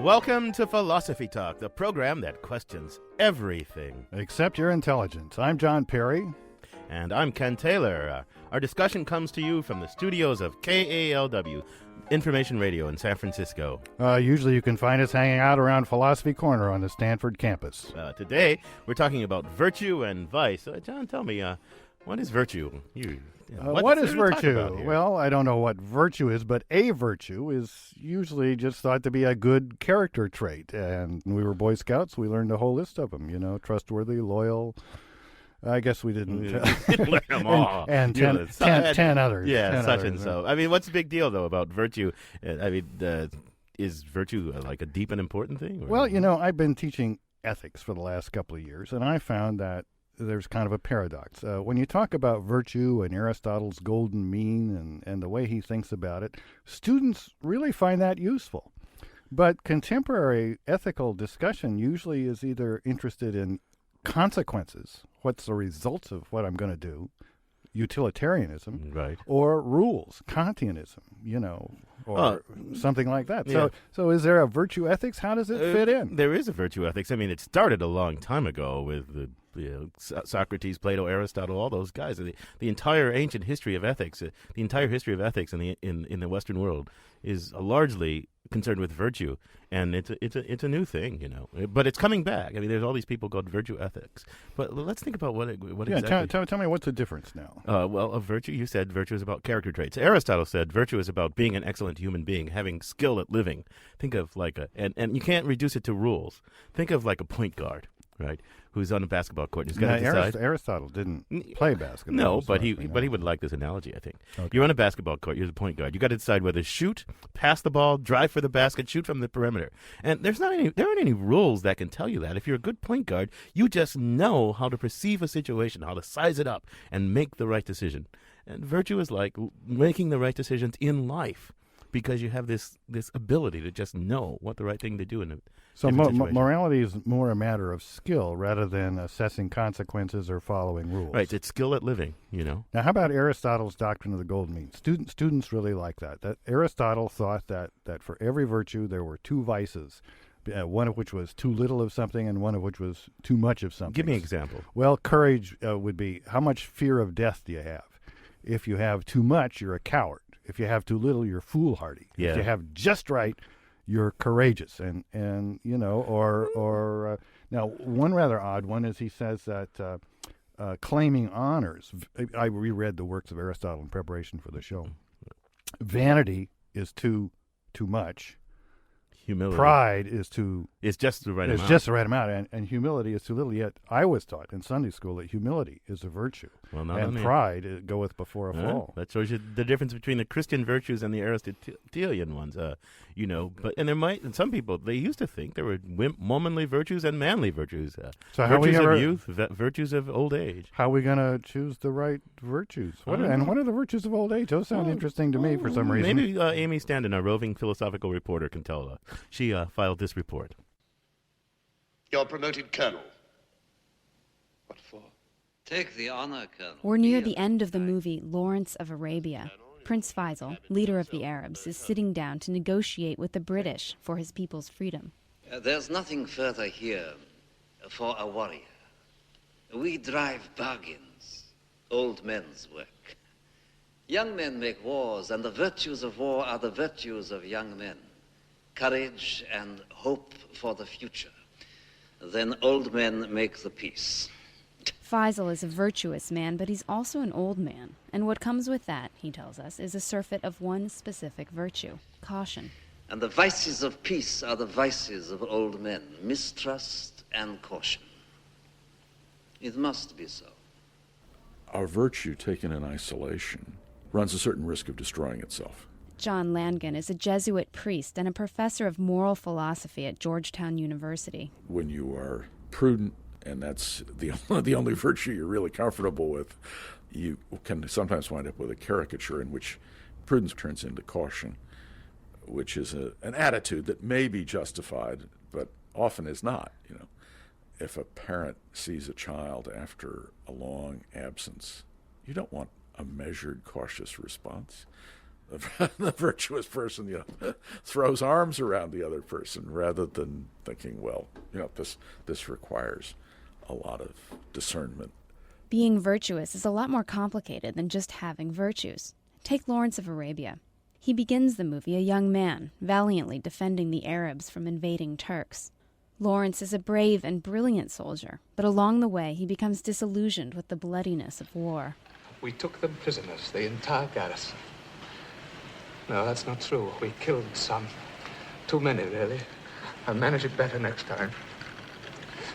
Welcome to Philosophy Talk, the program that questions everything. Except your intelligence. I'm John Perry. And I'm Ken Taylor. Our discussion comes to you from the studios of KALW, Information Radio in San Francisco. Usually you can find us hanging out around Philosophy Corner on the Stanford campus. Today, we're talking about virtue and vice. John, tell me, what is virtue? What is virtue? Well, I don't know what virtue is, but a virtue is usually just thought to be a good character trait. And when we were Boy Scouts, we learned a whole list of them, trustworthy, loyal. I guess we didn't learn them all. and 10 others. Yeah, 10 such others, and so. I mean, what's the big deal, though, about virtue? Is virtue like a deep and important thing? Or? Well, I've been teaching ethics for the last couple of years, and I found that there's kind of a paradox. When you talk about virtue and Aristotle's golden mean and the way he thinks about it, students really find that useful. But contemporary ethical discussion usually is either interested in consequences, what's the results of what I'm going to do, utilitarianism, right, or rules, Kantianism, or something like that. Yeah. So is there a virtue ethics? How does it fit in? There is a virtue ethics. I mean, it started a long time ago with Socrates, Plato, Aristotle, all those guys. The entire ancient history of ethics, the entire history of ethics in the Western world is largely concerned with virtue, and it's a new thing, But it's coming back. I mean, there's all these people called virtue ethics. But let's think about what exactly. Tell me what's the difference now. A virtue. You said virtue is about character traits. Aristotle said virtue is about being an excellent human being, having skill at living. Think of and you can't reduce it to rules. Think of like a point guard, right? Who's on a basketball court. He's got to decide. Aristotle didn't play basketball. No, but he would like this analogy, I think. Okay. You're on a basketball court. You're the point guard. You got to decide whether to shoot, pass the ball, drive for the basket, shoot from the perimeter. And there aren't any rules that can tell you that. If you're a good point guard, you just know how to perceive a situation, how to size it up, and make the right decision. And virtue is like making the right decisions in life, because you have this ability to just know what the right thing to do in a morality is more a matter of skill rather than assessing consequences or following rules. Right, it's skill at living, Now, how about Aristotle's doctrine of the golden mean? Students really like that. That Aristotle thought that for every virtue there were two vices, one of which was too little of something and one of which was too much of something. Give me an example. Well, courage would be, how much fear of death do you have? If you have too much, you're a coward. If you have too little, you're foolhardy. Yeah. If you have just right, you're courageous. And now one rather odd one is he says that claiming honors. I reread the works of Aristotle in preparation for the show. Vanity is too much. Humility. Pride is too. It's just the right amount. It's just the right amount, and humility is too little. Yet I was taught in Sunday school that humility is a virtue, and pride goeth before a fall. That shows you the difference between the Christian virtues and the Aristotelian ones. And some people, they used to think there were womanly virtues and manly virtues. So virtues of youth, virtues of old age. How are we going to choose the right virtues? What are the virtues of old age? Those sound interesting to me for some reason. Maybe Amy Standen, our roving philosophical reporter, can tell us. She filed this report. You're promoted colonel. What for? Take the honor, Colonel. We're near the end of the movie Lawrence of Arabia. Prince Faisal, leader of the Arabs, is sitting down to negotiate with the British for his people's freedom. There's nothing further here for a warrior. We drive bargains, old men's work. Young men make wars, and the virtues of war are the virtues of young men. Courage and hope for the future. Then old men make the peace. Faisal is a virtuous man, but he's also an old man. And what comes with that, he tells us, is a surfeit of one specific virtue, caution. And the vices of peace are the vices of old men, mistrust and caution. It must be so. Our virtue taken in isolation runs a certain risk of destroying itself. John Langan is a Jesuit priest and a professor of moral philosophy at Georgetown University. When you are prudent, and that's the only virtue you're really comfortable with, you can sometimes wind up with a caricature in which prudence turns into caution, which is an attitude that may be justified, but often is not. If a parent sees a child after a long absence, you don't want a measured, cautious response. The virtuous person, throws arms around the other person rather than thinking, well, this requires a lot of discernment. Being virtuous is a lot more complicated than just having virtues. Take Lawrence of Arabia. He begins the movie a young man, valiantly defending the Arabs from invading Turks. Lawrence is a brave and brilliant soldier, but along the way he becomes disillusioned with the bloodiness of war. We took them prisoners, the entire garrison. No, that's not true. We killed some. Too many, really. I'll manage it better next time.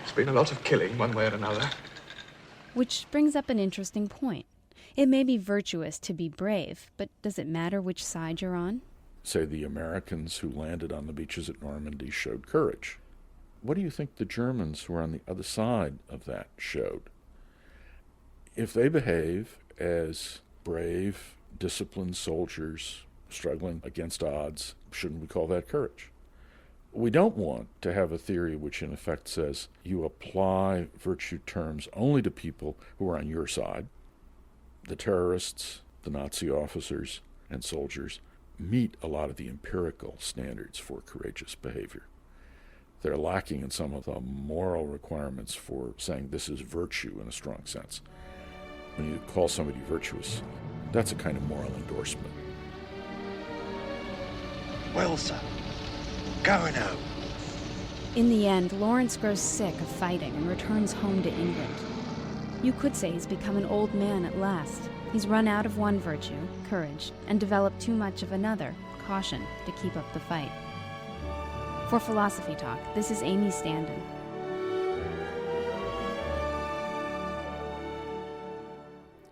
It's been a lot of killing, one way or another. Which brings up an interesting point. It may be virtuous to be brave, but does it matter which side you're on? Say the Americans who landed on the beaches at Normandy showed courage. What do you think the Germans who were on the other side of that showed? If they behave as brave, disciplined soldiers struggling against odds, shouldn't we call that courage? We don't want to have a theory which in effect says you apply virtue terms only to people who are on your side. The terrorists, the Nazi officers and soldiers meet a lot of the empirical standards for courageous behavior. They're lacking in some of the moral requirements for saying this is virtue in a strong sense. When you call somebody virtuous, that's a kind of moral endorsement. Well, sir, going home. In the end, Lawrence grows sick of fighting and returns home to England. You could say he's become an old man at last. He's run out of one virtue, courage, and developed too much of another, caution, to keep up the fight. For Philosophy Talk, this is Amy Standen.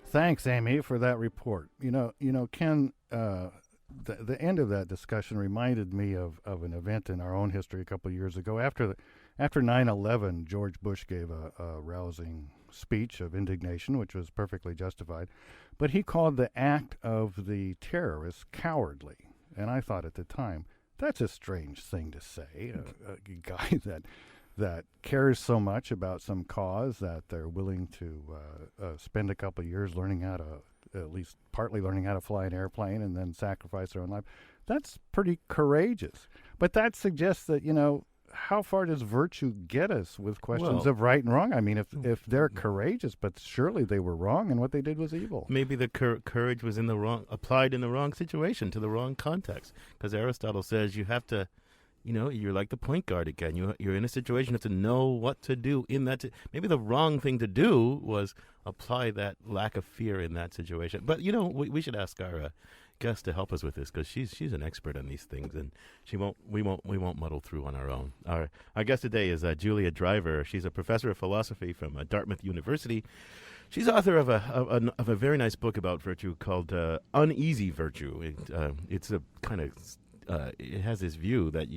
Thanks, Amy, for that report. Ken, the end of that discussion reminded me of an event in our own history a couple of years ago. After 9/11, George Bush gave a rousing speech of indignation, which was perfectly justified, but he called the act of the terrorists cowardly. And I thought at the time, that's a strange thing to say. A guy that cares so much about some cause that they're willing to spend a couple of years learning how to, at least partly learning how to fly an airplane and then sacrifice their own life. That's pretty courageous. But that suggests that, how far does virtue get us with questions of right and wrong? I mean, if they're courageous, but surely they were wrong and what they did was evil. Maybe the courage was applied in the wrong situation, to the wrong context. Because Aristotle says you have to, you're like the point guard again. You're in a situation, you have to know what to do in that. Maybe the wrong thing to do was apply that lack of fear in that situation. But, we should ask our guest to help us with this, because she's an expert on these things, and we won't muddle through on our own. Our guest today is Julia Driver. She's a professor of philosophy from Dartmouth University. She's author of a very nice book about virtue called Uneasy Virtue. It's a kind of it has this view that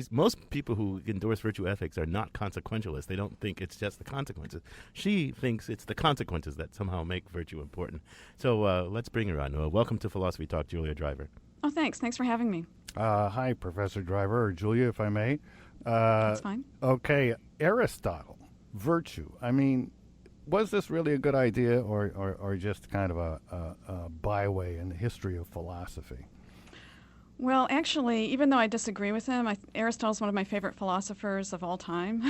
most people who endorse virtue ethics are not consequentialists. They don't think it's just the consequences. She thinks it's the consequences that somehow make virtue important. So let's bring her on. Welcome to Philosophy Talk, Julia Driver. Oh, thanks. Thanks for having me. Hi, Professor Driver, or Julia, if I may. That's fine. Okay, Aristotle, virtue. I mean, was this really a good idea or just kind of a byway in the history of philosophy? Well, actually, even though I disagree with him, Aristotle's one of my favorite philosophers of all time.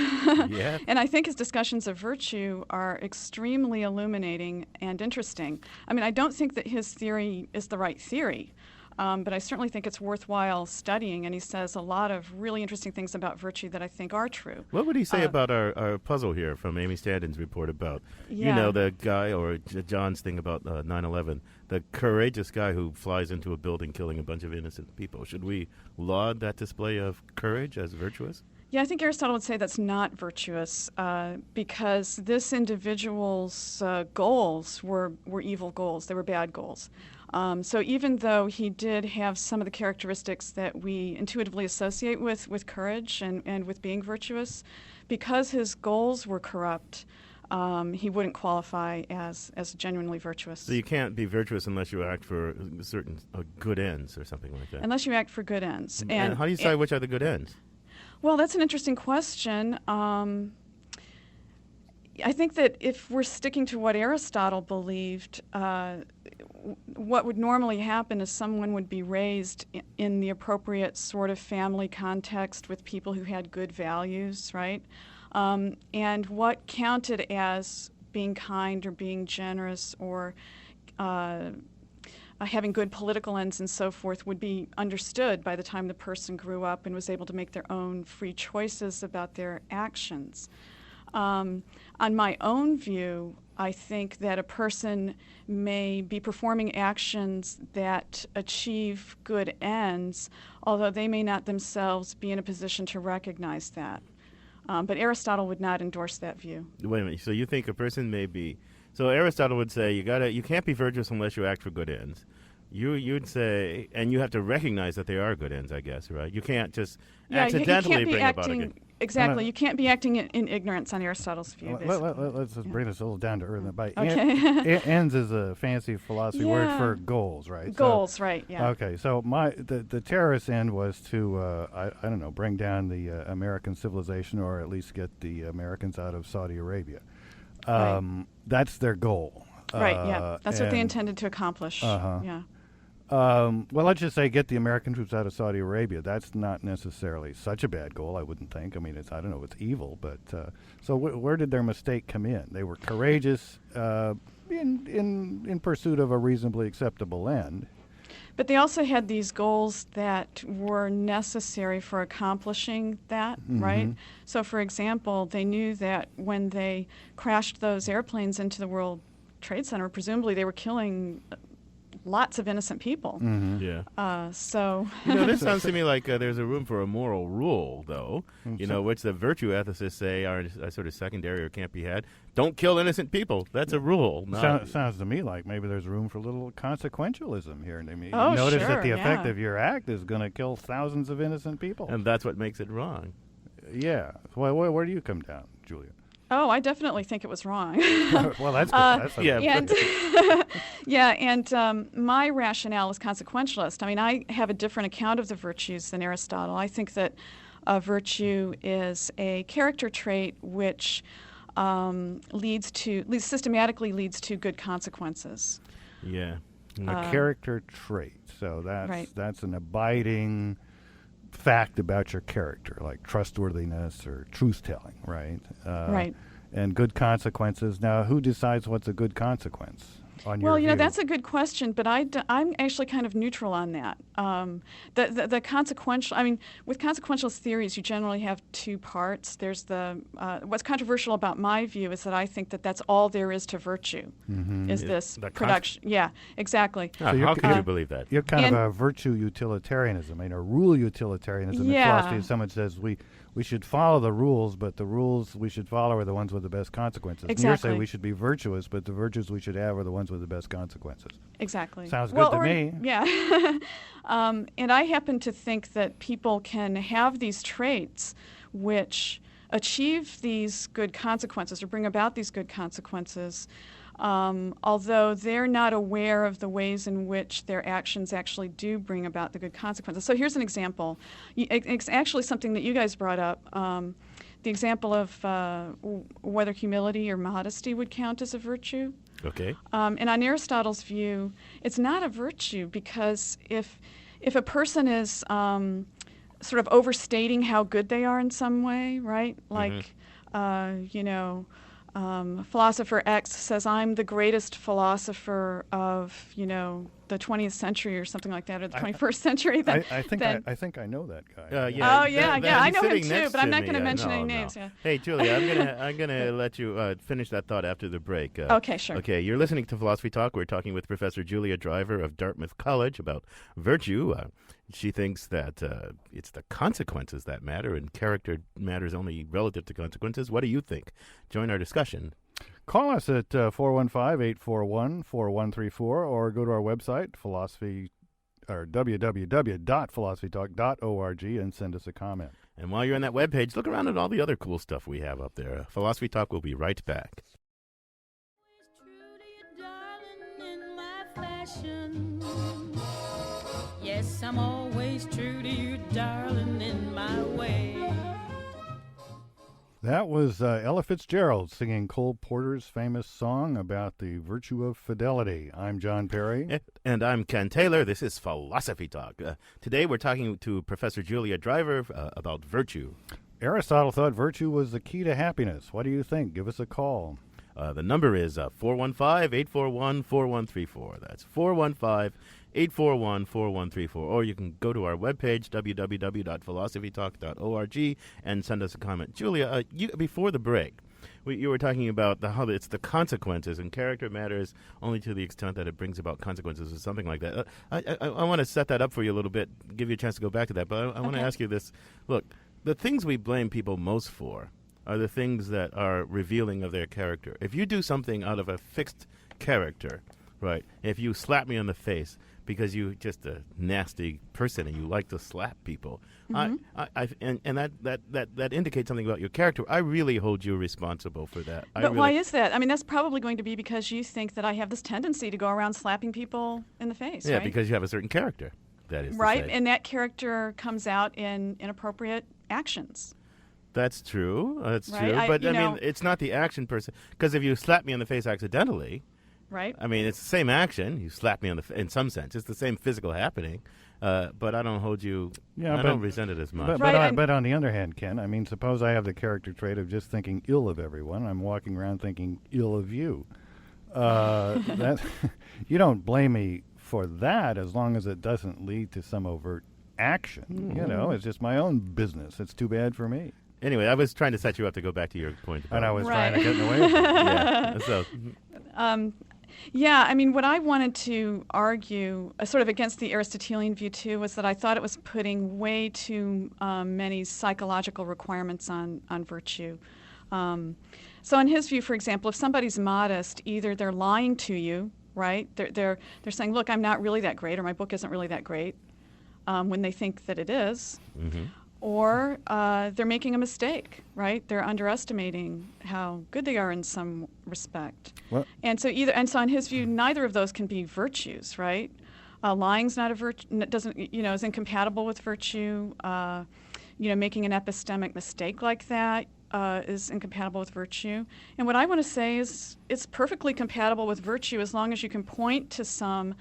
Yeah. And I think his discussions of virtue are extremely illuminating and interesting. I mean, I don't think that his theory is the right theory, but I certainly think it's worthwhile studying, and he says a lot of really interesting things about virtue that I think are true. What would he say about our puzzle here from Amy Standen's report about, Yeah. the guy, or John's thing about 9/11, the courageous guy who flies into a building killing a bunch of innocent people? Should we laud that display of courage as virtuous? Yeah, I think Aristotle would say that's not virtuous because this individual's goals were evil goals. They were bad goals. So even though he did have some of the characteristics that we intuitively associate with courage and with being virtuous, because his goals were corrupt, he wouldn't qualify as genuinely virtuous. So you can't be virtuous unless you act for certain good ends or something like that. Unless you act for good ends. And how do you decide which are the good ends? Well, that's an interesting question. I think that if we're sticking to what Aristotle believed, what would normally happen is someone would be raised in the appropriate sort of family context with people who had good values, right? And what counted as being kind or being generous or having good political ends and so forth would be understood by the time the person grew up and was able to make their own free choices about their actions. On my own view, I think that a person may be performing actions that achieve good ends, although they may not themselves be in a position to recognize that. But Aristotle would not endorse that view. Wait a minute. So you think a person may be... So Aristotle would say you can't be virtuous unless you act for good ends. You'd say, and you have to recognize that they are good ends, I guess, right? You can't just accidentally you can't be bring about a acting, good... Exactly. You can't be acting in ignorance on Aristotle's view, basically. Let's just bring this a little down to earth. By Okay. ends is a fancy philosophy word for goals, right? Goals, right, yeah. Okay, so the terrorist end was to, I don't know, bring down the American civilization or at least get the Americans out of Saudi Arabia. Right. That's their goal. Right, yeah. That's what they intended to accomplish. Yeah. Well, let's just say get the American troops out of Saudi Arabia. That's not necessarily such a bad goal, I wouldn't think. I mean, I don't know, it's evil, but so where did their mistake come in? They were courageous in pursuit of a reasonably acceptable end. But they also had these goals that were necessary for accomplishing that, right? So, for example, they knew that when they crashed those airplanes into the World Trade Center, presumably they were killing lots of innocent people. Yeah. So this sounds to me like there's a room for a moral rule, though, which the virtue ethicists say are sort of secondary or can't be had. Don't kill innocent people. That's a rule. Sounds to me like maybe there's room for a little consequentialism here. I mean, Oh, notice sure, that the effect yeah. of your act is going to kill thousands of innocent people. And that's what makes it wrong. Yeah. Well, where do you come down, Julia? Oh, I definitely think it was wrong. Well, that's good. And yeah, and my rationale is consequentialist. I mean, I have a different account of the virtues than Aristotle. I think that virtue is a character trait which systematically leads to good consequences. Yeah. A character trait. So Right. that's an abiding fact about your character, like trustworthiness or truth-telling, right? Right. And good consequences. Now, who decides what's a good consequence on your Well, view? that's a good question, but I'm actually kind of neutral on that. The consequential, I mean, with consequentialist theories, you generally have two parts. There's what's controversial about my view is that I think that that's all there is to virtue, is this production. Yeah, exactly. How can you believe that? You're kind of a virtue utilitarianism, a rule utilitarianism in philosophy. Someone says we should follow the rules, but the rules we should follow are the ones with the best consequences. Exactly. And you're saying we should be virtuous, but the virtues we should have are the ones with the best consequences. Exactly. Sounds good to me. Yeah. And I happen to think that people can have these traits which achieve these good consequences or bring about these good consequences, although they're not aware of the ways in which their actions actually do bring about the good consequences. So here's an example. It's actually something that you guys brought up. The example of whether humility or modesty would count as a virtue. Okay. And on Aristotle's view, it's not a virtue because if a person is sort of overstating how good they are in some way, right? Like, philosopher X says, I'm the greatest philosopher of, the 20th century or something like that, or the 21st century. I think I know that guy. I know him too, but I'm not going to mention any names. Yeah. Hey, Julia, I'm gonna let you finish that thought after the break. Okay, sure. Okay, you're listening to Philosophy Talk. We're talking with Professor Julia Driver of Dartmouth College about virtue. She thinks that it's the consequences that matter, and character matters only relative to consequences. What do you think? Join our discussion. Call us at 415-841-4134 or go to our website, www.philosophytalk.org, and send us a comment. And while you're on that webpage, look around at all the other cool stuff we have up there. Philosophy Talk will be right back. Yes, I'm always true to you, darling, in my way. That was Ella Fitzgerald singing Cole Porter's famous song about the virtue of fidelity. I'm John Perry. And I'm Ken Taylor. This is Philosophy Talk. Today we're talking to Professor Julia Driver about virtue. Aristotle thought virtue was the key to happiness. What do you think? Give us a call. The number is 415-841-4134. That's 415-841-4134. Or you can go to our webpage, www.philosophytalk.org, and send us a comment. Julia, before the break, you were talking about how it's the consequences, and character matters only to the extent that it brings about consequences or something like that. I want to set that up for you a little bit, give you a chance to go back to that, but I want to ask you this. Look, the things we blame people most for are the things that are revealing of their character. If you do something out of a fixed character, right, if you slap me on the face because you're just a nasty person and you like to slap people, and that indicates something about your character. I really hold you responsible for that. But why is that? I mean, that's probably going to be because you think that I have this tendency to go around slapping people in the face, Yeah, right? because you have a certain character, that is right, to say. and that character comes out in inappropriate actions. That's true. That's Right, true. But, you know, mean, it's not the action person. Because if you slap me on the face accidentally, right? I mean, it's the same action. You slap me on the in some sense. It's the same physical happening. But I don't hold you. I don't resent it as much. But on the other hand, Ken, I mean, suppose I have the character trait of just thinking ill of everyone. I'm walking around thinking ill of you. That you don't blame me for that as long as it doesn't lead to some overt action. You know, it's just my own business. It's too bad for me. Anyway, I was trying to set you up to go back to your point. And I was Right. trying to get in the way of it. Yeah. So, Yeah, I mean, what I wanted to argue, sort of against the Aristotelian view too, was that I thought it was putting way too many psychological requirements on virtue. So in his view, for example, if somebody's modest, either they're lying to you, right? They're saying, look, I'm not really that great, or my book isn't really that great, when they think that it is. Or they're making a mistake, right? They're underestimating how good they are in some respect. What? And so in his view, neither of those can be virtues, right? Lying's not a virtue, is incompatible with virtue. Making an epistemic mistake like that is incompatible with virtue. And what I want to say is it's perfectly compatible with virtue as long as you can point to some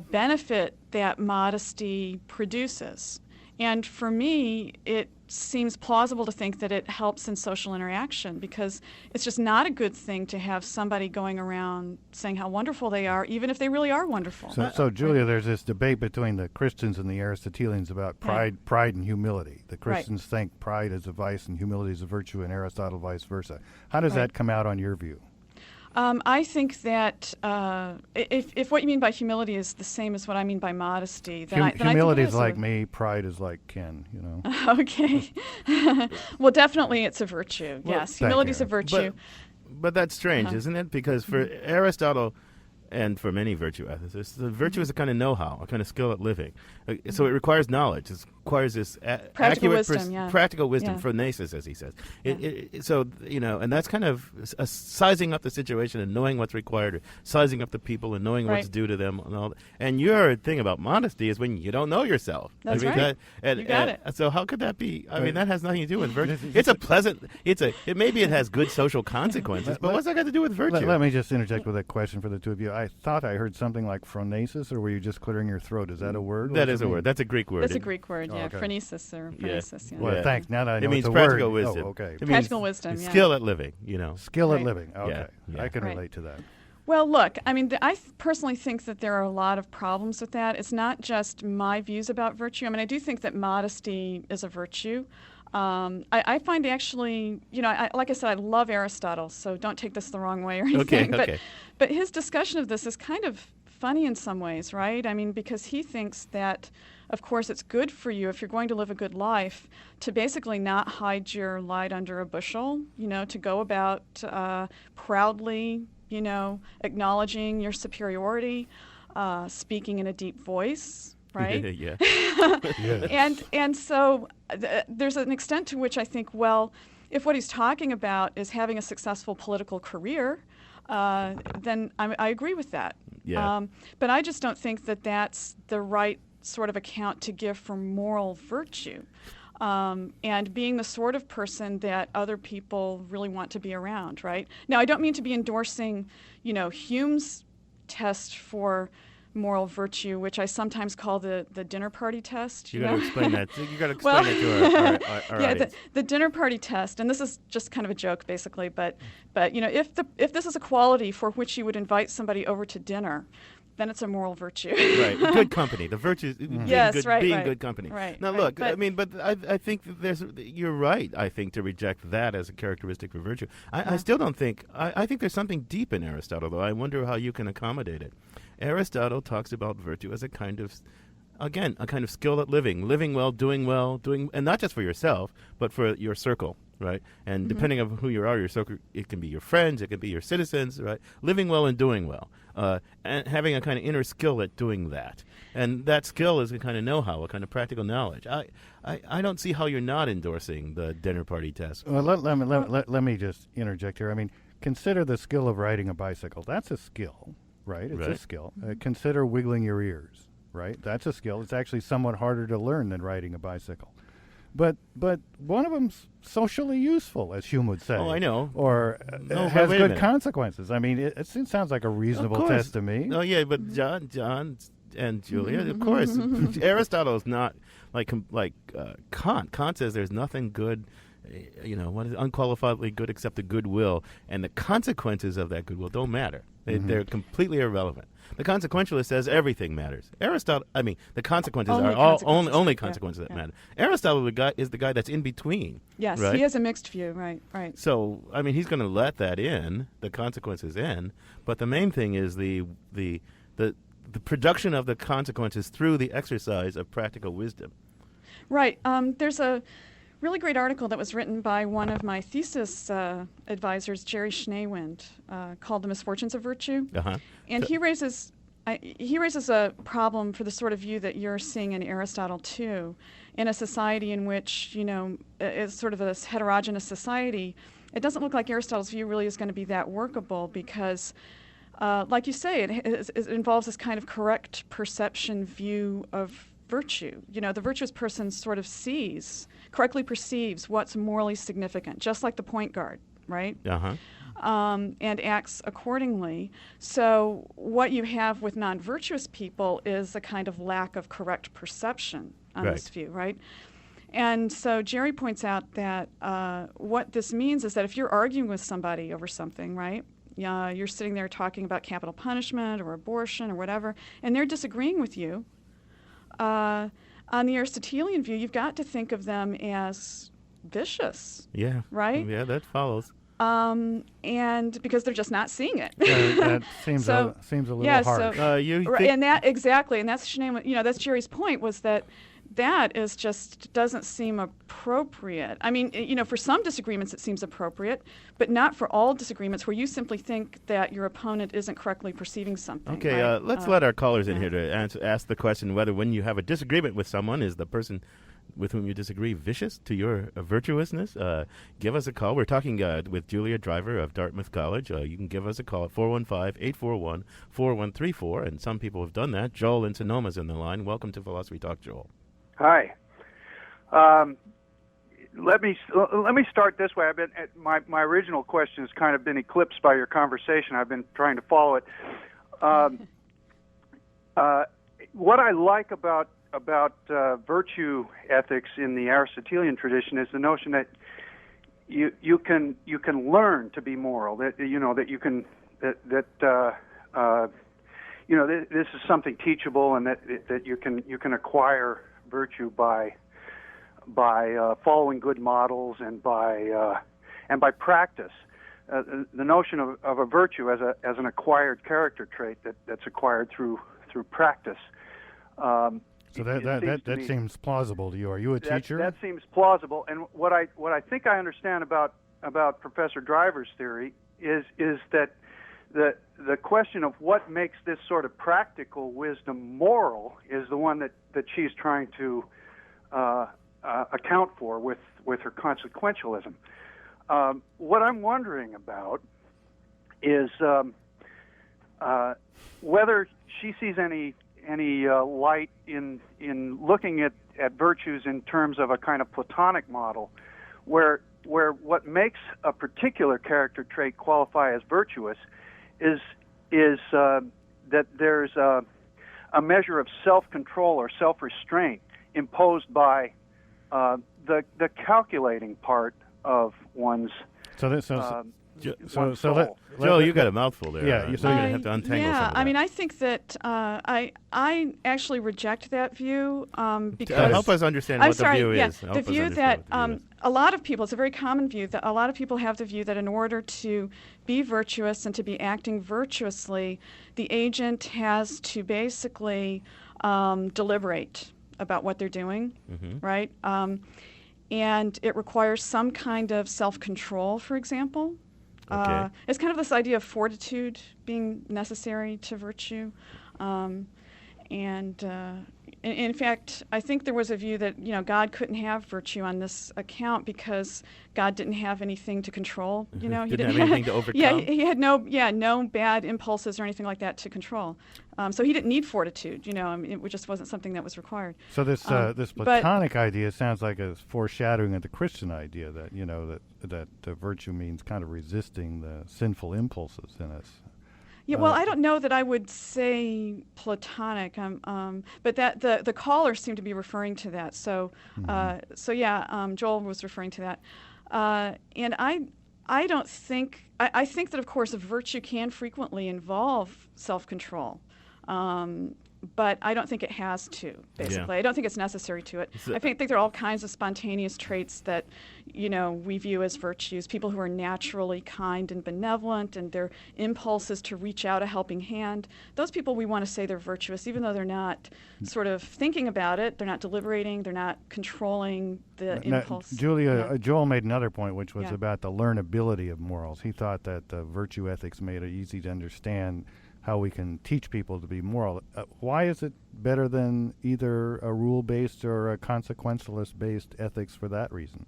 benefit that modesty produces. And for me, it seems plausible to think that it helps in social interaction, because it's just not a good thing to have somebody going around saying how wonderful they are, even if they really are wonderful. So Julia, there's this debate between the Christians and the Aristotelians about pride and humility. The Christians think pride is a vice and humility is a virtue, and Aristotle vice versa. How does that come out on your view? I think that if what you mean by humility is the same as what I mean by modesty, then humility is like me, pride is like Ken, you know. Okay. Well, definitely it's a virtue. Yes, humility is a virtue. But that's strange, isn't it? Because for Aristotle, and for many virtue ethicists, the virtue is a kind of know-how, a kind of skill at living. So it requires knowledge. It requires this practical accurate wisdom, practical wisdom, phronesis, as he says. So, and that's kind of sizing up the situation and knowing what's required, or sizing up the people and knowing what's due to them. And all that. And your thing about modesty is when you don't know yourself. That's right. You got it. So how could that be? I mean, that has nothing to do with virtue. Maybe it has good social consequences, but what's that got to do with virtue? Let me just interject with a question for the two of you. I thought I heard something like phronesis, or were you just clearing your throat? Is that a word? That is a word. That's a Greek word. That's a Greek word, phronesis or phronesis. Yeah. Well, thanks. Now that I know it means it's a practical word. wisdom. Oh, okay. Practical wisdom, skill at living, Skill at living. Okay. Yeah. I can relate to that. Well, look, I mean, I personally think that there are a lot of problems with that. It's not just my views about virtue. I mean, I do think that modesty is a virtue. I find actually, like I said, I love Aristotle, so don't take this the wrong way or anything. Okay. But his discussion of this is kind of funny in some ways, right? I mean, because he thinks that, of course, it's good for you, if you're going to live a good life, to basically not hide your light under a bushel, to go about proudly, acknowledging your superiority, speaking in a deep voice, right? And so there's an extent to which I think, well, if what he's talking about is having a successful political career, then I agree with that. Yeah. But I just don't think that that's the right sort of account to give for moral virtue. and being the sort of person that other people really want to be around, right? Now, I don't mean to be endorsing, Hume's test for moral virtue, which I sometimes call the dinner party test. You got to explain that. You got to explain that to our yeah, audience. the dinner party test, and this is just kind of a joke, basically. But if this is a quality for which you would invite somebody over to dinner, then it's a moral virtue. Right, good company. The virtue is being good company. Right. Now, look, but I think you're right. I think to reject that as a characteristic for virtue. I still don't think. I think there's something deep in Aristotle, though. I wonder how you can accommodate it. Aristotle talks about virtue as a kind of skill at living well, doing, and not just for yourself, but for your circle, right? And depending on who you are, your circle, it can be your friends, it can be your citizens, right? Living well and doing well, and having a kind of inner skill at doing that. And that skill is a kind of know-how, a kind of practical knowledge. I don't see how you're not endorsing the dinner party test. Well, let me just interject here. I mean, consider the skill of riding a bicycle. That's a skill. Right, it's a skill. Consider wiggling your ears. Right, that's a skill. It's actually somewhat harder to learn than riding a bicycle. But one of them's socially useful, as Hume would say. Oh, I know. Or has good consequences. I mean, it sounds like a reasonable test to me. Oh yeah, but John and Julia, of course, Aristotle is not like Kant. Kant says there's nothing good. What is unqualifiedly good except the goodwill, and the consequences of that goodwill don't matter. They're completely irrelevant. The consequentialist says everything matters. The consequences only consequences that matter. Aristotle is the guy that's in between. Yes, right? He has a mixed view, right. So, he's going to let that in, the consequences in, but the main thing is the production of the consequences through the exercise of practical wisdom. Right. There's a really great article that was written by one of my thesis advisors, Jerry Schneewind, called "The Misfortunes of Virtue," and he raises a problem for the sort of view that you're seeing in Aristotle too, in a society in which is sort of a heterogeneous society. It doesn't look like Aristotle's view really is going to be that workable because, like you say, it involves this kind of correct perception view of virtue. The virtuous person sort of correctly perceives what's morally significant, just like the point guard, right? And acts accordingly. So what you have with non-virtuous people is a kind of lack of correct perception on this view, right? And so Jerry points out that what this means is that if you're arguing with somebody over something, right? You're sitting there talking about capital punishment or abortion or whatever, and they're disagreeing with you. On the Aristotelian view, you've got to think of them as vicious. Yeah. Right? Yeah, that follows. And because they're just not seeing it. That seems a little harsh. And that's that's Jerry's point, was that is just doesn't seem appropriate. I mean, for some disagreements it seems appropriate, but not for all disagreements where you simply think that your opponent isn't correctly perceiving something. Okay, right? Let's let our callers in here to ask the question whether when you have a disagreement with someone, is the person with whom you disagree vicious to your virtuousness? Give us a call. We're talking with Julia Driver of Dartmouth College. You can give us a call at 415-841-4134, and some people have done that. Joel in Sonoma's in the line. Welcome to Philosophy Talk, Joel. Hi. Let me start this way. My original question has kind of been eclipsed by your conversation. I've been trying to follow it. What I like about virtue ethics in the Aristotelian tradition is the notion that you can learn to be moral. That this is something teachable, and that you can acquire virtue by following good models and by practice. The notion of a virtue as an acquired character trait that's acquired through practice. So that seems plausible to you. Are you a teacher? That seems plausible. And what I think I understand about Professor Driver's theory is that the question of what makes this sort of practical wisdom moral is the one that she's trying to account for with her consequentialism. What I'm wondering about is whether she sees any light in looking at virtues in terms of a kind of Platonic model, where what makes a particular character trait qualify as virtuous is that there's a measure of self-control or self-restraint imposed by the calculating part of one's Joe, you got a mouthful there. Yeah, so you're going to have to untangle some of that. I mean, I think that I actually reject that view because... help us understand what the view is. The view that a lot of people, it's a very common view, that a lot of people have the view that in order to be virtuous and to be acting virtuously, the agent has to basically deliberate about what they're doing, right? And it requires some kind of self-control, for example. Okay. It's kind of this idea of fortitude being necessary to virtue. In fact, I think there was a view that God couldn't have virtue on this account because God didn't have anything to control. He didn't have anything to overcome. Yeah, he had no bad impulses or anything like that to control. So he didn't need fortitude. It just wasn't something that was required. So this Platonic idea sounds like a foreshadowing of the Christian idea that that virtue means kind of resisting the sinful impulses in us. Yeah, well, I don't know that I would say Platonic, but that the caller seemed to be referring to that. So, Joel was referring to that, and I don't think I think that of course a virtue can frequently involve self-control, but I don't think it has to. Basically, I don't think it's necessary to it. I think there are all kinds of spontaneous traits that we view as virtues. People who are naturally kind and benevolent, and their impulses to reach out a helping hand. Those people we want to say they're virtuous, even though they're not sort of thinking about it. They're not deliberating. They're not controlling the impulse. Joel made another point, which was about the learnability of morals. He thought that virtue ethics made it easy to understand how we can teach people to be moral. Why is it better than either a rule-based or a consequentialist-based ethics for that reason?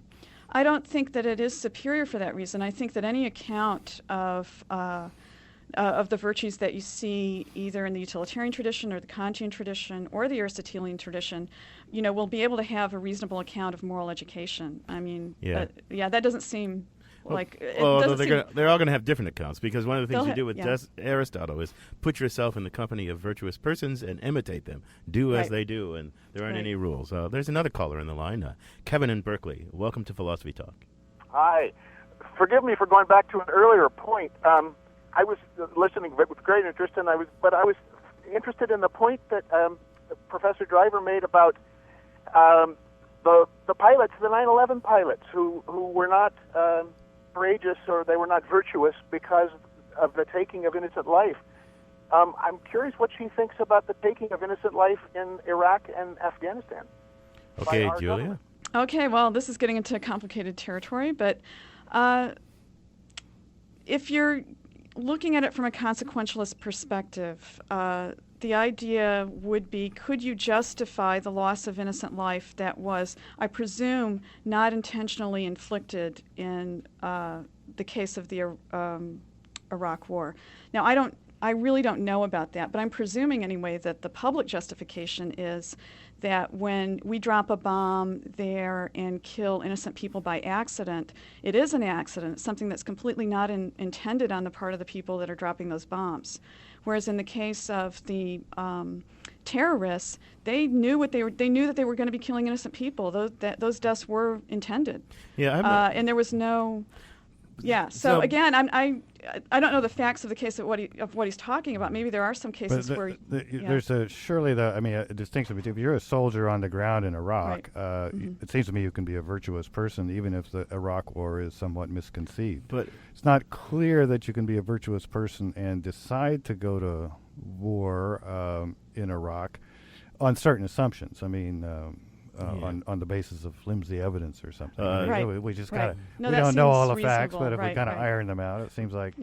I don't think that it is superior for that reason. I think that any account of the virtues that you see either in the utilitarian tradition or the Kantian tradition or the Aristotelian tradition, will be able to have a reasonable account of moral education. I mean, that doesn't seem... they're all going to have different accounts, because one of the things you do with Aristotle is put yourself in the company of virtuous persons and imitate them. Do as they do, and there aren't any rules. There's another caller in the line, Kevin in Berkeley. Welcome to Philosophy Talk. Hi. Forgive me for going back to an earlier point. I was listening with great interest, and I was interested in the point that Professor Driver made about the pilots, the 9/11 pilots, who were not courageous, or they were not virtuous because of the taking of innocent life. I'm curious what she thinks about the taking of innocent life in Iraq and Afghanistan. Okay, Julia. Government. Okay, well, this is getting into complicated territory, but if you're looking at it from a consequentialist perspective, the idea would be, could you justify the loss of innocent life that was, I presume, not intentionally inflicted in the case of the Iraq War? Now, I really don't know about that, but I'm presuming anyway that the public justification is that when we drop a bomb there and kill innocent people by accident, it is an accident. It's something that's completely not intended on the part of the people that are dropping those bombs. Whereas in the case of the terrorists, they knew that they were going to be killing innocent people. Those deaths were intended. Yeah, and there was no. Yeah. So again, I don't know the facts of the case of what he's talking about. Maybe there are some cases where there's a distinction between, if you're a soldier on the ground in Iraq, it seems to me you can be a virtuous person even if the Iraq War is somewhat misconceived. But it's not clear that you can be a virtuous person and decide to go to war in Iraq on certain assumptions. I mean. On the basis of flimsy evidence or something. We just we don't know all the facts, but if we kind of iron them out, it seems like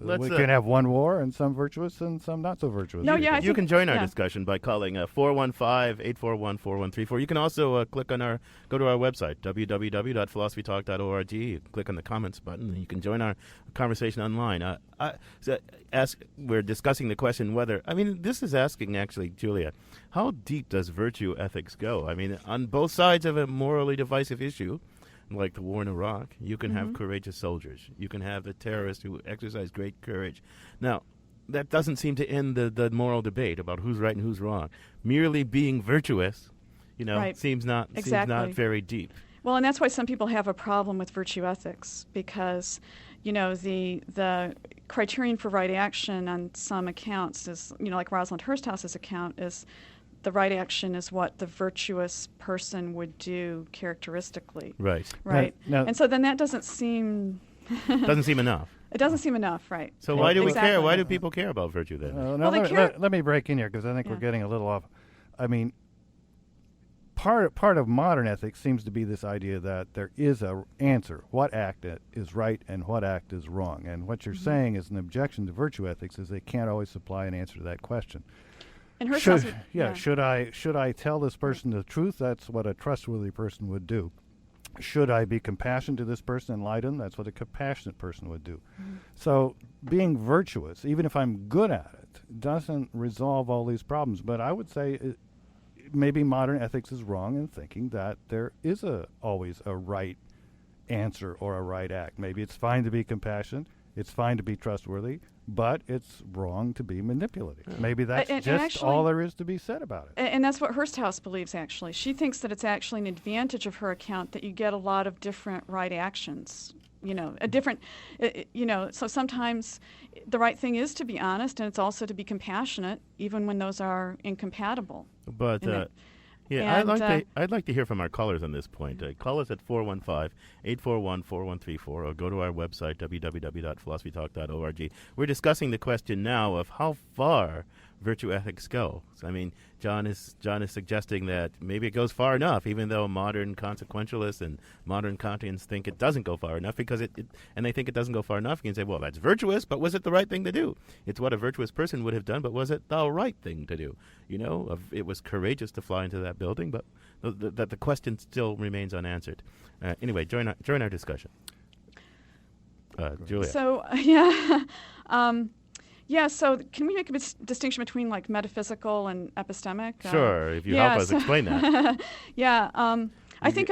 Let's, we can have one war and some virtuous and some not so virtuous. No, yeah, I you think- can join our yeah. discussion by calling 415-841-4134. You can also go to our website, www.philosophytalk.org. Click on the comments button, and you can join our conversation online. We're discussing the question whether, this is asking, actually, Julia, how deep does virtue ethics go? I mean, on both sides of a morally divisive issue, like the war in Iraq, you can have courageous soldiers. You can have the terrorists who exercise great courage. Now, that doesn't seem to end the moral debate about who's right and who's wrong. Merely being virtuous, Right. seems not very deep. Well, and that's why some people have a problem with virtue ethics, because, the criterion for right action on some accounts is, like Rosalind Hursthouse's account is, the right action is what the virtuous person would do characteristically. Right. Right. Now, and so then that doesn't seem... Doesn't seem enough. It doesn't seem enough, right. So why do we Exactly. care? Why do people care about virtue then? now they care- let me break in here because I think Yeah. we're getting a little off. I mean, part of modern ethics seems to be this idea that there is a answer. What act is right and what act is wrong? And what you're saying is an objection to virtue ethics is they can't always supply an answer to that question. And her Should I tell this person the truth? That's what a trustworthy person would do. Should I be compassionate to this person and lie to them? That's what a compassionate person would do. So being virtuous, even if I'm good at it, doesn't resolve all these problems. But I would say maybe modern ethics is wrong in thinking that there is always a right answer or a right act. Maybe it's fine to be compassionate. It's fine to be trustworthy, but it's wrong to be manipulative. Maybe that's And just actually- all there is to be said about it. And that's what Hursthouse believes, actually. She thinks that it's actually an advantage of her account that you get a lot of different right actions. So sometimes the right thing is to be honest, and it's also to be compassionate, even when those are incompatible. But And I'd like to hear from our callers on this point. Call us at 415-841-4134 or go to our website, www.philosophytalk.org. We're discussing the question now of how far virtue ethics go. So, John is suggesting that maybe it goes far enough, even though modern consequentialists and modern Kantians think it doesn't go far enough and they think it doesn't go far enough. You can say, well, that's virtuous, but was it the right thing to do? It's what a virtuous person would have done, but was it the right thing to do? It was courageous to fly into that building, but the question still remains unanswered. Anyway, join our discussion. Julia. So, so can we make a distinction between like metaphysical and epistemic? Sure, if you help us explain that. I think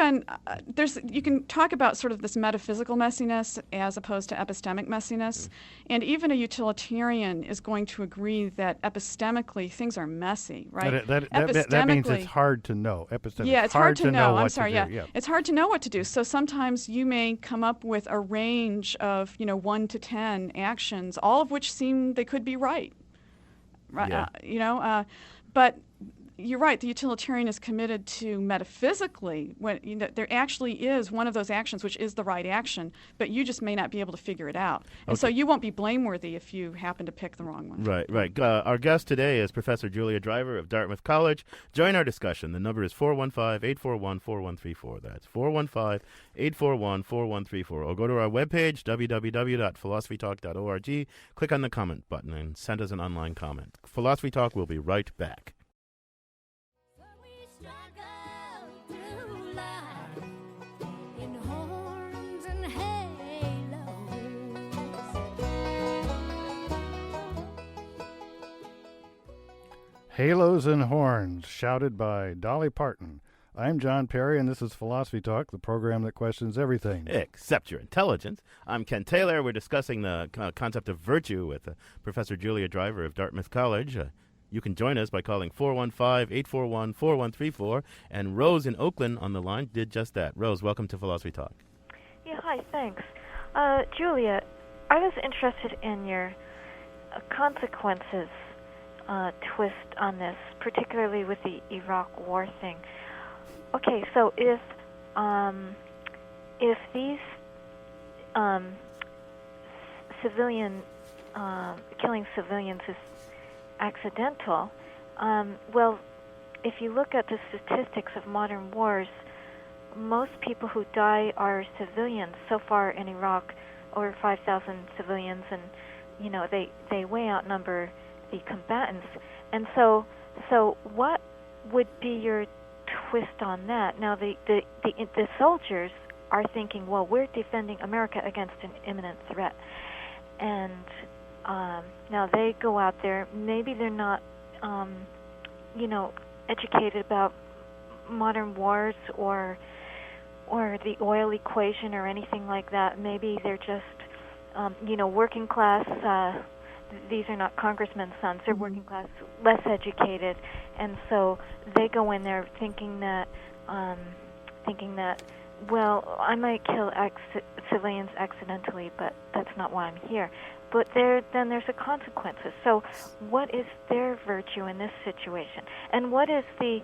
you can talk about sort of this metaphysical messiness as opposed to epistemic messiness, and even a utilitarian is going to agree that epistemically things are messy, right? That means it's hard to know. Epistemic. Yeah, it's hard to know. I'm sorry. Yeah, it's hard to know what to do. So sometimes you may come up with a range of 1 to 10 actions, all of which seem they could be right. Right. Yeah. But you're right. The utilitarian is committed to metaphysically when there actually is one of those actions which is the right action, but you just may not be able to figure it out, and so you won't be blameworthy if you happen to pick the wrong one. Right. Our guest today is Professor Julia Driver of Dartmouth College. Join our discussion. The number is 415-841-4134. That's 415-841-4134. Or go to our webpage, www.philosophytalk.org. Click on the comment button and send us an online comment. Philosophy Talk will be right back. Halos and Horns, shouted by Dolly Parton. I'm John Perry, and this is Philosophy Talk, the program that questions everything except your intelligence. I'm Ken Taylor. We're discussing the concept of virtue with Professor Julia Driver of Dartmouth College. You can join us by calling 415-841-4134. And Rose in Oakland on the line did just that. Rose, welcome to Philosophy Talk. Yeah, hi, thanks. Julia, I was interested in your consequences twist on this, particularly with the Iraq War thing. Okay, so if these killing civilians is accidental, well, if you look at the statistics of modern wars, most people who die are civilians. So far in Iraq, over 5,000 civilians, and they way outnumber the combatants. And so what would be your twist on that? Now the soldiers are thinking, well, we're defending America against an imminent threat, and now they go out there. Maybe they're not, educated about modern wars or the oil equation or anything like that. Maybe they're just, working class. These are not congressmen's sons. They're working class, less educated, and so they go in there thinking that, well, I might kill civilians accidentally, but that's not why I'm here. But then there's the consequences. So what is their virtue in this situation? And what is the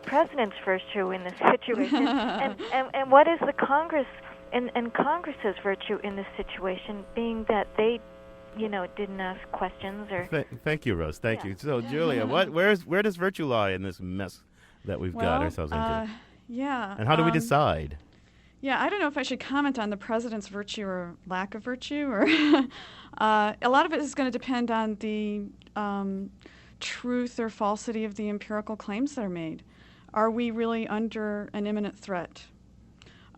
president's virtue in this situation? and what is the Congress and Congress's virtue in this situation, being that they, didn't ask questions or... Thank you, Rose. Thank you. So, Julia, where does virtue lie in this mess that we've got ourselves into? Yeah. And how do we decide? Yeah, I don't know if I should comment on the president's virtue or lack of virtue, or a lot of it is going to depend on the truth or falsity of the empirical claims that are made. Are we really under an imminent threat?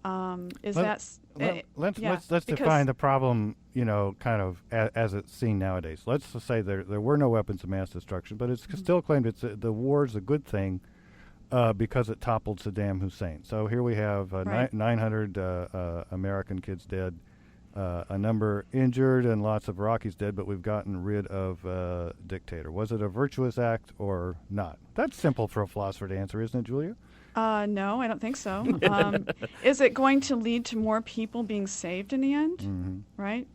Let's define the problem, kind of as it's seen nowadays. Let's just say there were no weapons of mass destruction, but it's still claimed the war's a good thing because it toppled Saddam Hussein. So here we have 900 American kids dead, a number injured, and lots of Iraqis dead, but we've gotten rid of a dictator. Was it a virtuous act or not? That's simple for a philosopher to answer, isn't it, Julia? No, I don't think so. Is it going to lead to more people being saved in the end? Mm-hmm. Right?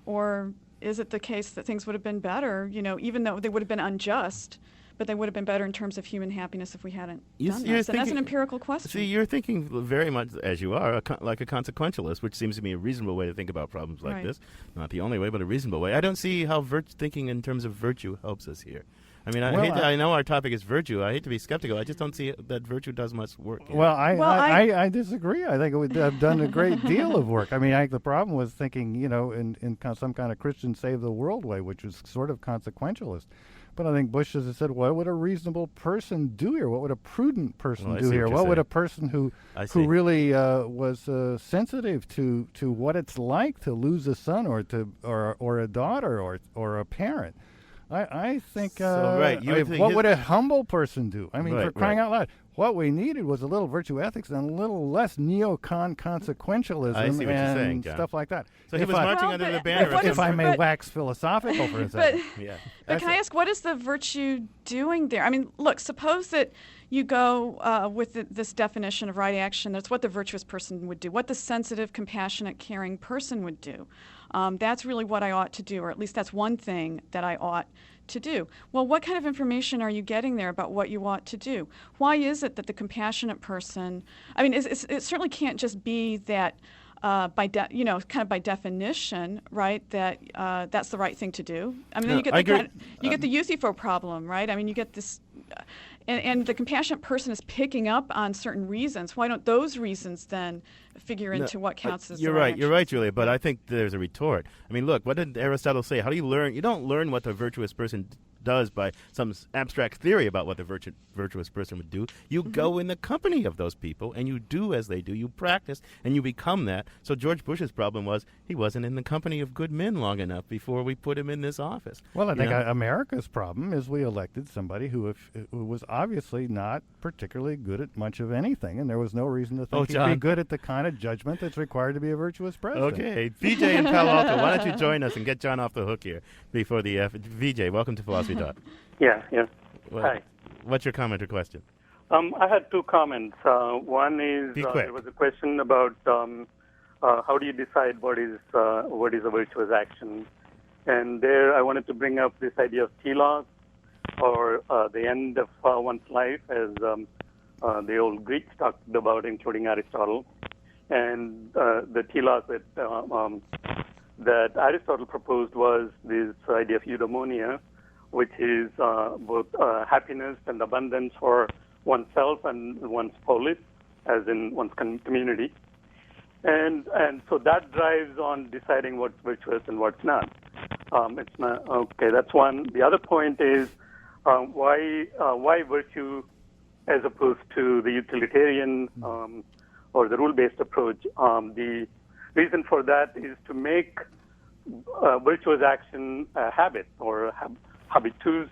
Or is it the case that things would have been better, even though they would have been unjust, but they would have been better in terms of human happiness if we hadn't done this? And that's an empirical question. See, you're thinking very much, as you are, like a consequentialist, which seems to me a reasonable way to think about problems like this. Not the only way, but a reasonable way. I don't see how thinking in terms of virtue helps us here. I mean, I know our topic is virtue. I hate to be skeptical. I just don't see that virtue does much work here. Well, I disagree. I think it would have done a great deal of work. I mean, the problem was thinking, in some kind of Christian save the world way, which was sort of consequentialist. But I think Bush has said, what would a reasonable person do here? What would a prudent person do here? What would a person who really was sensitive to what it's like to lose a son or a daughter or a parent? I think, what would a humble person do? I mean, for crying out loud, what we needed was a little virtue ethics and a little less neocon consequentialism and stuff like that. So he was marching under the banner. If I may wax philosophical for a second. But can I ask, what is the virtue doing there? I mean, look, suppose that you go with this definition of right action. That's what the virtuous person would do, what the sensitive, compassionate, caring person would do. That's really what I ought to do, or at least that's one thing that I ought to do. Well, what kind of information are you getting there about what you ought to do? Why is it that the compassionate person, I mean, it certainly can't just be that by definition, right, that that's the right thing to do. I mean, then you get the Euthyphro problem, right? I mean, you get this, and the compassionate person is picking up on certain reasons. Why don't those reasons then figure into what counts as You're right, Julia, but I think there's a retort. I mean, look, what did Aristotle say? How do you learn? You don't learn what the virtuous person does by some abstract theory about what the virtuous person would do. You go in the company of those people, and you do as they do. You practice, and you become that. So George Bush's problem was he wasn't in the company of good men long enough before we put him in this office. Well, I think America's problem is we elected somebody who was obviously not particularly good at much of anything, and there was no reason to think he'd be good at the kind of judgment that's required to be a virtuous president. Okay, VJ in Palo Alto, why don't you join us and get John off the hook here before the VJ, welcome to Philosophy Dot. Yeah. Hi. What's your comment or question? I had two comments. One is there was a question about how do you decide what is a virtuous action, and there I wanted to bring up this idea of telos, or the end of one's life, as the old Greeks talked about, including Aristotle, and the telos that Aristotle proposed was this idea of eudaimonia, which is both happiness and abundance for oneself and one's polis, as in one's community. And so that drives on deciding what's virtuous and what's not. It's not okay. That's one. The other point is why virtue as opposed to the utilitarian or the rule-based approach. The reason for that is to make virtuous action a habit or habitus,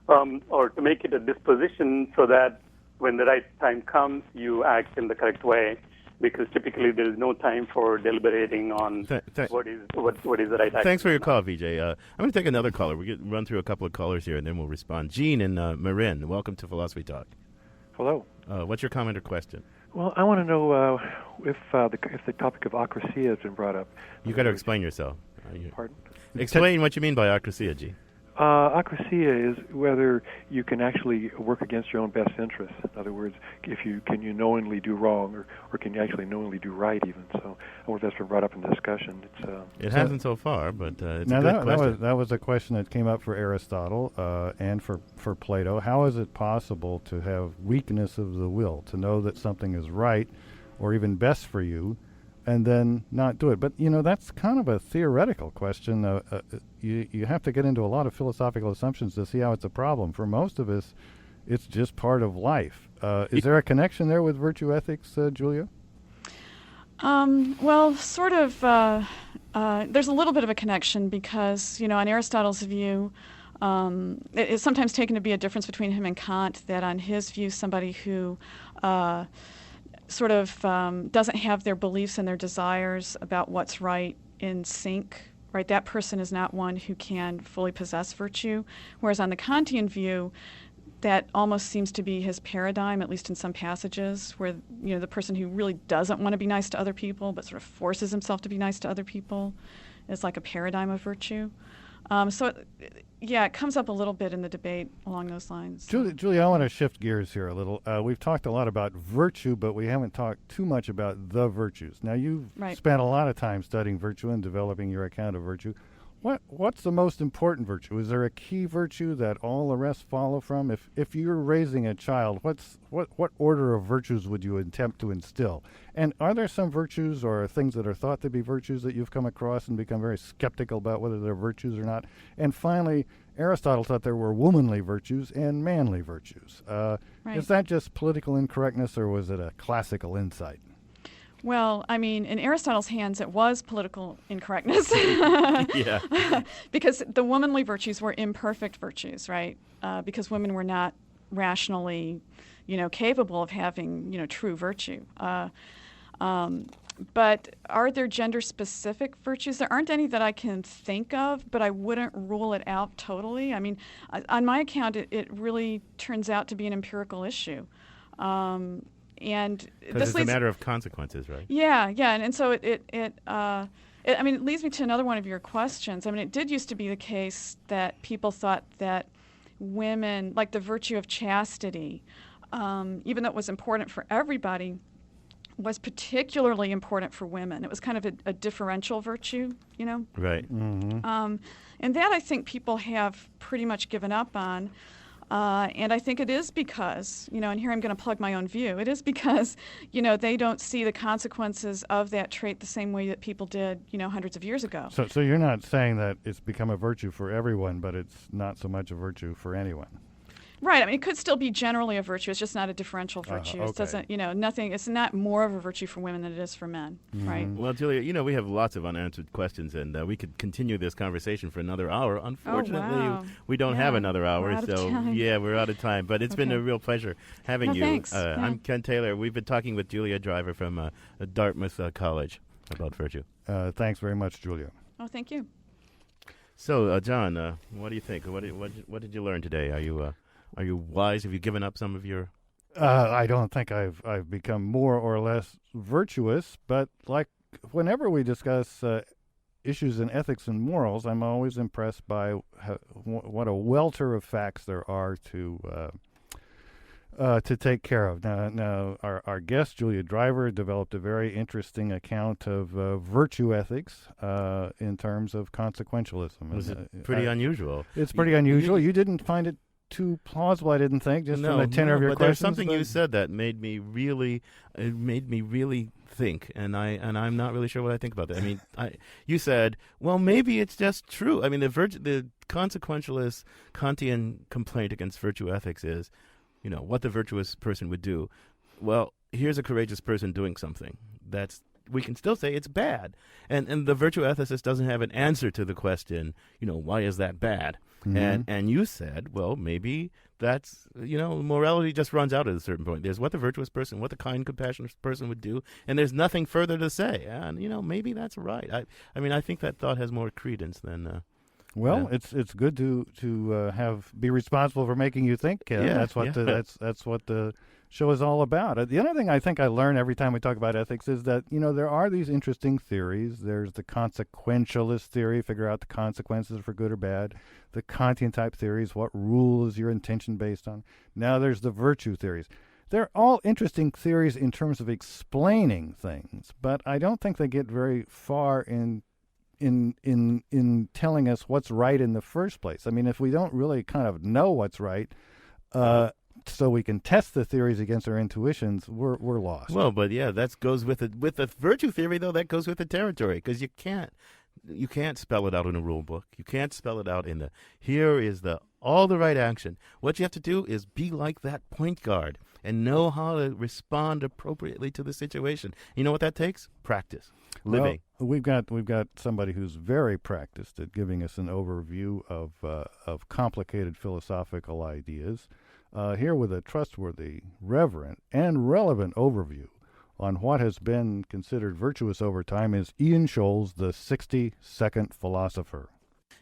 or to make it a disposition so that when the right time comes, you act in the correct way. Because typically there is no time for deliberating on what is the right action. Thanks for your call, Vijay. I'm going to take another caller. We'll run through a couple of callers here, and then we'll respond. Gene in Marin, welcome to Philosophy Talk. Hello. What's your comment or question? Well, I want to know if the topic of acrasia has been brought up. You got to explain yourself. Pardon? Explain what you mean by acrasia, G. Acrasia is whether you can actually work against your own best interests. In other words, can you knowingly do wrong, or can you actually knowingly do right even? So I wonder if that's been brought up in the discussion. It hasn't so far, but it's a good question. That was a question that came up for Aristotle and for Plato. How is it possible to have weakness of the will, to know that something is right or even best for you, and then not do it? But, that's kind of a theoretical question. You have to get into a lot of philosophical assumptions to see how it's a problem. For most of us, it's just part of life. Is there a connection there with virtue ethics, Julia? Well, sort of. There's a little bit of a connection because, in Aristotle's view, it's sometimes taken to be a difference between him and Kant, that on his view, somebody who sort of doesn't have their beliefs and their desires about what's right in sync, right? That person is not one who can fully possess virtue. Whereas on the Kantian view, that almost seems to be his paradigm, at least in some passages, where the person who really doesn't want to be nice to other people but sort of forces himself to be nice to other people is like a paradigm of virtue. It comes up a little bit in the debate along those lines. Julia, I want to shift gears here a little. We've talked a lot about virtue, but we haven't talked too much about the virtues. Now, you've spent a lot of time studying virtue and developing your account of virtue. What's the most important virtue? Is there a key virtue that all the rest follow from? If you're raising a child, what order of virtues would you attempt to instill? And are there some virtues or things that are thought to be virtues that you've come across and become very skeptical about whether they're virtues or not? And finally, Aristotle thought there were womanly virtues and manly virtues. Is that just political incorrectness, or was it a classical insight? Well, I mean, in Aristotle's hands, it was political incorrectness. Because the womanly virtues were imperfect virtues, right? Because women were not rationally, capable of having, true virtue. But are there gender-specific virtues? There aren't any that I can think of, but I wouldn't rule it out totally. I mean, on my account, it really turns out to be an empirical issue. And because it's a matter of consequences, right? Yeah, and so it leads me to another one of your questions. I mean, it did used to be the case that people thought that women, like the virtue of chastity, even though it was important for everybody, was particularly important for women. It was kind of a differential virtue, Right. Mm-hmm. And that I think people have pretty much given up on. And I think it is because, and here I'm going to plug my own view, it is because, they don't see the consequences of that trait the same way that people did, hundreds of years ago. So you're not saying that it's become a virtue for everyone, but it's not so much a virtue for anyone. Right. I mean, it could still be generally a virtue. It's just not a differential virtue. Okay. It doesn't, nothing. It's not more of a virtue for women than it is for men. Mm-hmm. Right. Well, Julia, we have lots of unanswered questions, and we could continue this conversation for another hour. Unfortunately, we don't have another hour, we're out of time. But it's been a real pleasure having you. Thanks. I'm Ken Taylor. We've been talking with Julia Driver from Dartmouth College about virtue. Thanks very much, Julia. Oh, thank you. So, John, what do you think? What did you learn today? Are you wise? Have you given up some of your? I don't think I've become more or less virtuous, but like whenever we discuss issues in ethics and morals, I'm always impressed by what a welter of facts there are to take care of. Now our guest Julia Driver developed a very interesting account of virtue ethics in terms of consequentialism. Was it pretty unusual? It's pretty unusual. You didn't find it too plausible, I didn't think, just from the tenor of your but questions. There's something you said that made me really think, and I'm not really sure what I think about that. I mean, you said, well, maybe it's just true. I mean, the consequentialist Kantian complaint against virtue ethics is, what the virtuous person would do. Well, here's a courageous person doing something we can still say it's bad, and the virtue ethicist doesn't have an answer to the question, why is that bad? Mm-hmm. And you said, well, maybe that's, morality just runs out at a certain point. There's what the virtuous person, what the kind, compassionate person would do, and there's nothing further to say. And, maybe that's right. I mean, I think that thought has more credence than... Well, it's good to be responsible for making you think. That's what the show is all about. The other thing I think I learn every time we talk about ethics is that there are these interesting theories. There's the consequentialist theory, figure out the consequences for good or bad. The Kantian type theories, what rule is your intention based on? Now there's the virtue theories. They're all interesting theories in terms of explaining things, but I don't think they get very far in telling us what's right in the first place. I mean, if we don't really kind of know what's right, so we can test the theories against our intuitions, we're lost. Well, but yeah, that goes with it. With the virtue theory, though, that goes with the territory, because you can't spell it out in a rule book. You can't spell it out in here is all the right action. What you have to do is be like that point guard and know how to respond appropriately to the situation. You know what that takes? Practice. Living. Well, we've got somebody who's very practiced at giving us an overview of complicated philosophical ideas. Here with a trustworthy, reverent, and relevant overview on what has been considered virtuous over time is Ian Scholes, the 60-second philosopher.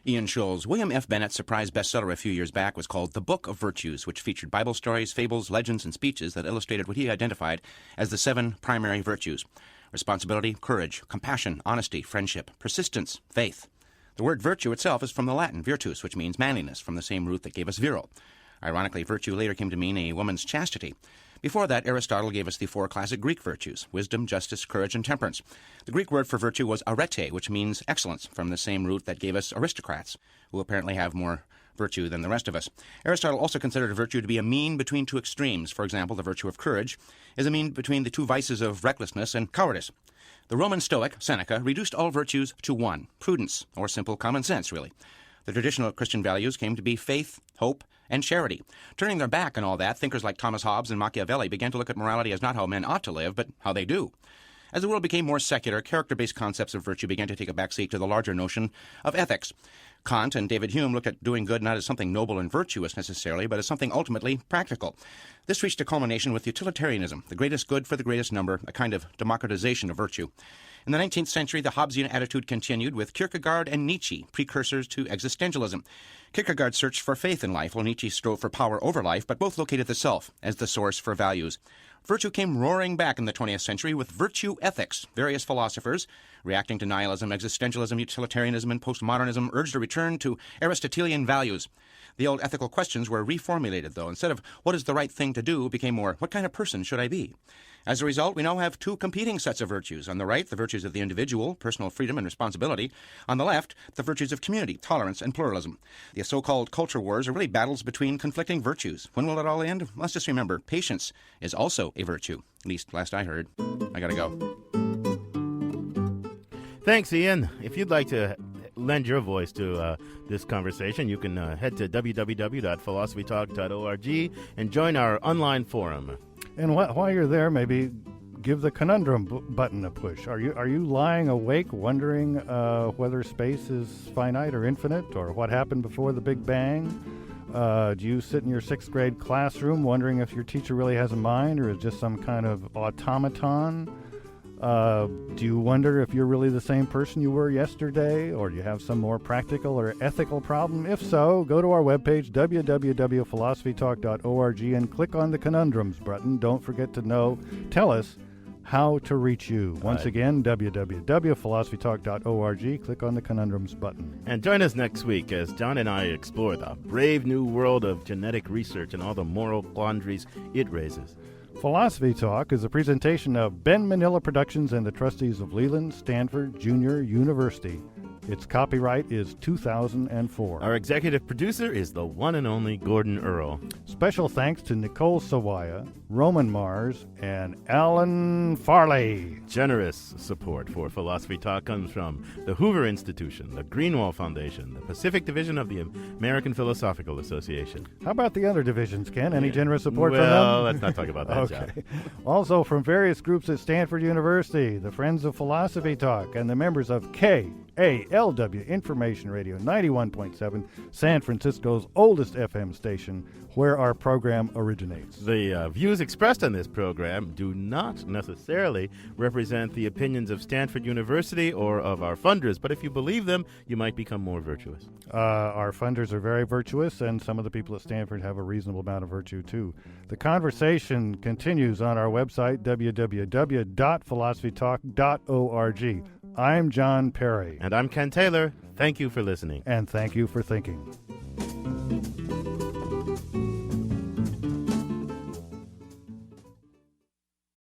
Ian Scholes' William F. Bennett surprise bestseller a few years back was called The Book of Virtues, which featured Bible stories, fables, legends, and speeches that illustrated what he identified as the 7 primary virtues: responsibility, courage, compassion, honesty, friendship, persistence, faith. The word virtue itself is from the Latin virtus, which means manliness, from the same root that gave us virile. Ironically, virtue later came to mean a woman's chastity. Before that, Aristotle gave us the 4 classic Greek virtues: wisdom, justice, courage, and temperance. The Greek word for virtue was arete, which means excellence, from the same root that gave us aristocrats, who apparently have more virtue than the rest of us. Aristotle also considered a virtue to be a mean between 2 extremes. For example, the virtue of courage is a mean between the 2 vices of recklessness and cowardice. The Roman Stoic, Seneca, reduced all virtues to 1, prudence, or simple common sense, really. The traditional Christian values came to be faith, hope, and charity. Turning their back on all that, thinkers like Thomas Hobbes and Machiavelli began to look at morality as not how men ought to live, but how they do. As the world became more secular, character-based concepts of virtue began to take a backseat to the larger notion of ethics. Kant and David Hume looked at doing good not as something noble and virtuous necessarily, but as something ultimately practical. This reached a culmination with utilitarianism, the greatest good for the greatest number, a kind of democratization of virtue. In the 19th century, the Hobbesian attitude continued with Kierkegaard and Nietzsche, precursors to existentialism. Kierkegaard searched for faith in life, while Nietzsche strove for power over life, but both located the self as the source for values. Virtue came roaring back in the 20th century with virtue ethics. Various philosophers, reacting to nihilism, existentialism, utilitarianism, and postmodernism, urged a return to Aristotelian values. The old ethical questions were reformulated, though. Instead of what is the right thing to do, became more, what kind of person should I be? As a result, we now have 2 competing sets of virtues. On the right, the virtues of the individual, personal freedom and responsibility. On the left, the virtues of community, tolerance, and pluralism. The so-called culture wars are really battles between conflicting virtues. When will it all end? Let's just remember, patience is also a virtue. At least last I heard. I gotta go. Thanks, Ian. If you'd like to lend your voice to this conversation, you can head to www.philosophytalk.org and join our online forum. And while you're there, maybe give the conundrum button a push. Are you lying awake wondering whether space is finite or infinite, or what happened before the Big Bang? Do you sit in your 6th grade classroom wondering if your teacher really has a mind or is just some kind of automaton? Do you wonder if you're really the same person you were yesterday, or do you have some more practical or ethical problem? If so, go to our webpage, www.philosophytalk.org, and click on the Conundrums button. Don't forget to tell us how to reach you. Once again, www.philosophytalk.org, click on the Conundrums button. And join us next week as John and I explore the brave new world of genetic research and all the moral quandaries it raises. Philosophy Talk is a presentation of Ben Manila Productions and the trustees of Leland Stanford Junior University. Its copyright is 2004. Our executive producer is the one and only Gordon Earl. Special thanks to Nicole Sawaya, Roman Mars, and Alan Farley. Generous support for Philosophy Talk comes from the Hoover Institution, the Greenwald Foundation, the Pacific Division of the American Philosophical Association. How about the other divisions, Ken? Any generous support from them? Well, let's not talk about that, Okay. John. Also from various groups at Stanford University, the Friends of Philosophy Talk, and the members of KALW Information Radio 91.7, San Francisco's oldest FM station, where our program originates. The views expressed on this program do not necessarily represent the opinions of Stanford University or of our funders, but if you believe them, you might become more virtuous. Our funders are very virtuous, and some of the people at Stanford have a reasonable amount of virtue, too. The conversation continues on our website, www.philosophytalk.org. I'm John Perry. And I'm Ken Taylor. Thank you for listening. And thank you for thinking.